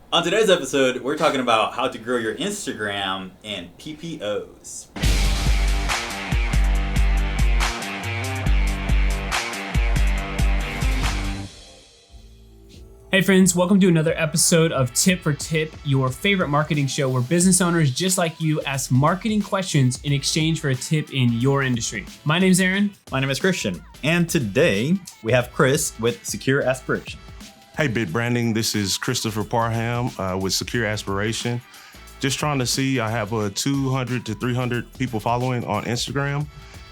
On today's episode, we're talking about how to grow your Instagram and PPOs. Hey friends, welcome to another episode of Tip for Tip, your favorite marketing show where business owners just like you ask marketing questions in exchange for a tip in your industry. My name's Aaron. My name is Christian. And today we have Chris with Secure Aspiration. Hey, BitBranding, this is Christopher Parham with Secure Aspiration. Just trying to see, I have 200 to 300 people following on Instagram.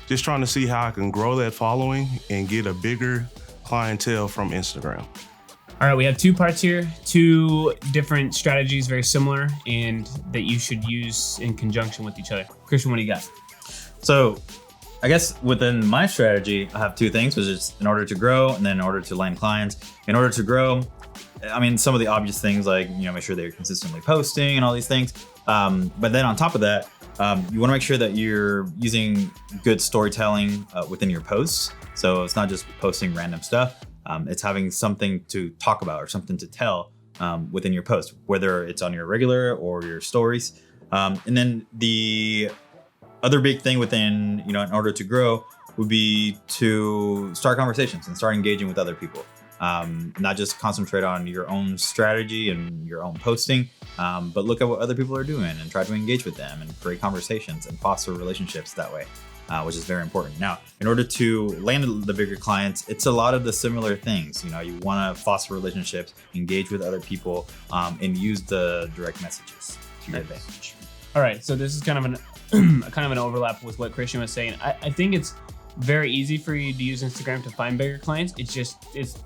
Just trying to see how I can grow that following and get a bigger clientele from Instagram. All right, we have two parts here, two different strategies, very similar, and that you should use in conjunction with each other. Christian, what do you got? So I guess within my strategy, I have two things, which is in order to grow and then in order to land clients. In order to grow, I mean, some of the obvious things like, make sure that you're consistently posting and all these things. But then on top of that, you want to make sure that you're using good storytelling within your posts. So it's not just posting random stuff. It's having something to talk about or something to tell within your post, whether it's on your regular or your stories. And then the other big thing within, in order to grow would be to start conversations and start engaging with other people. Not just concentrate on your own strategy and your own posting, but look at what other people are doing and try to engage with them and create conversations and foster relationships that way. Which is very important. Now, in order to land the bigger clients, it's a lot of the similar things. You want to foster relationships, engage with other people, and use the direct messages to your advantage. All right, so this is kind of an overlap with what Christian was saying. I think it's very easy for you to use Instagram to find bigger clients. It's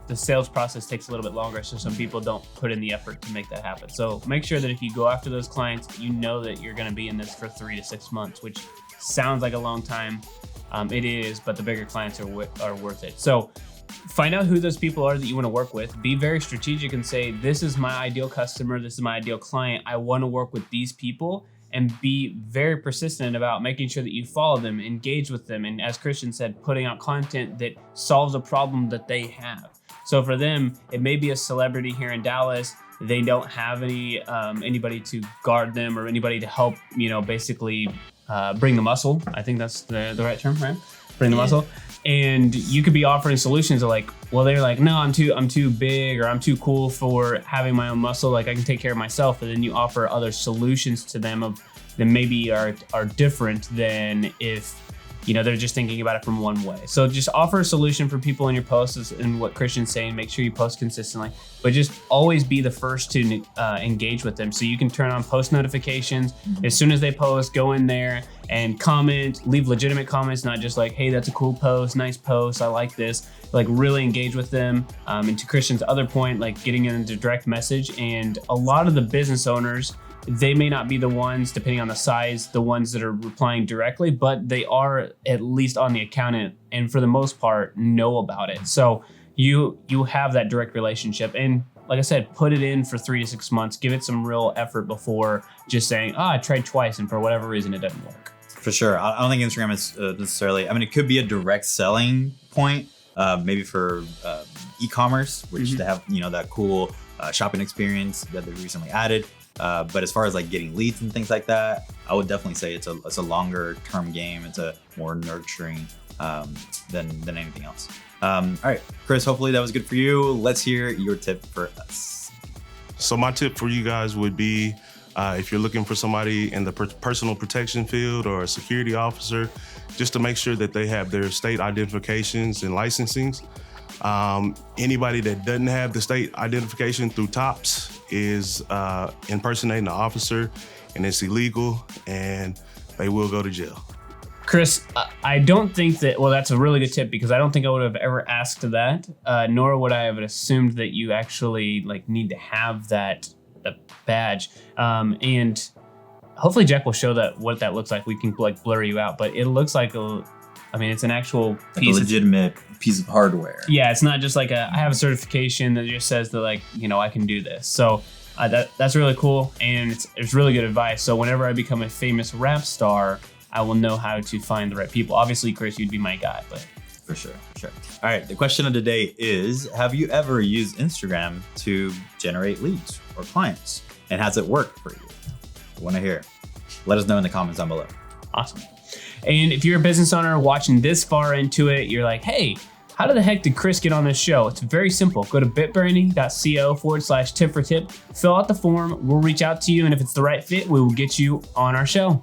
the sales process takes a little bit longer, so some people don't put in the effort to make that happen. So make sure that if you go after those clients, you know that you're going to be in this for 3 to 6 months, which sounds like a long time. It is, but the bigger clients are worth it. So find out who those people are that you want to work with. Be very strategic and say, this is my ideal customer. This is my ideal client. I want to work with these people, and be very persistent about making sure that you follow them, engage with them. And as Christian said, putting out content that solves a problem that they have. So for them, it may be a celebrity here in Dallas. They don't have anybody to guard them or anybody to help, basically bring the muscle. I think that's the right term, right? Bring the muscle. And you could be offering solutions of they're like, no, I'm too big or I'm too cool for having my own muscle. Like I can take care of myself. And then you offer other solutions to them that maybe are different than if, they're just thinking about it from one way. So just offer a solution for people in your posts, and what Christian's saying, make sure you post consistently, but just always be the first to engage with them. So you can turn on post notifications. As soon as they post, go in there and comment, leave legitimate comments, not just like, hey, that's a cool post, nice post, I like this. Like really engage with them. And to Christian's other point, like getting into direct message. And a lot of the business owners, they may not be the ones, depending on the size, the ones that are replying directly, but they are at least on the account and for the most part know about it. So you have that direct relationship. And like I said, put it in for 3 to 6 months, give it some real effort before just saying, I tried twice and for whatever reason it doesn't work. For sure. I don't think Instagram is necessarily, it could be a direct selling point, maybe for e-commerce, which they have, that cool shopping experience that they recently added. But as far as like getting leads and things like that, I would definitely say it's a longer term game. It's a more nurturing than anything else. All right, Chris, hopefully that was good for you. Let's hear your tip for us. So my tip for you guys would be, if you're looking for somebody in the personal protection field or a security officer, just to make sure that they have their state identifications and licensings. Anybody that doesn't have the state identification through TOPS is impersonating an officer, and it's illegal, and they will go to jail. Chris, I don't think that's a really good tip, because I don't think I would have ever asked that, nor would I have assumed that you actually need to have that badge. And hopefully Jack will show what that looks like. We can blur you out, but it looks like it's an actual piece, a legitimate piece of hardware. Yeah, it's not just I have a certification that just says that I can do this. So that's really cool, and it's really good advice. So whenever I become a famous rap star, I will know how to find the right people. Obviously, Chris, you'd be my guy, but For sure. All right, the question of the day is, have you ever used Instagram to generate leads or clients? And has it worked for you? I want to hear. Let us know in the comments down below. Awesome. And if you're a business owner watching this far into it, you're like, hey, how the heck did Chris get on this show? It's very simple. Go to bitbranding.co/tip for tip, fill out the form, we'll reach out to you, and if it's the right fit, we will get you on our show.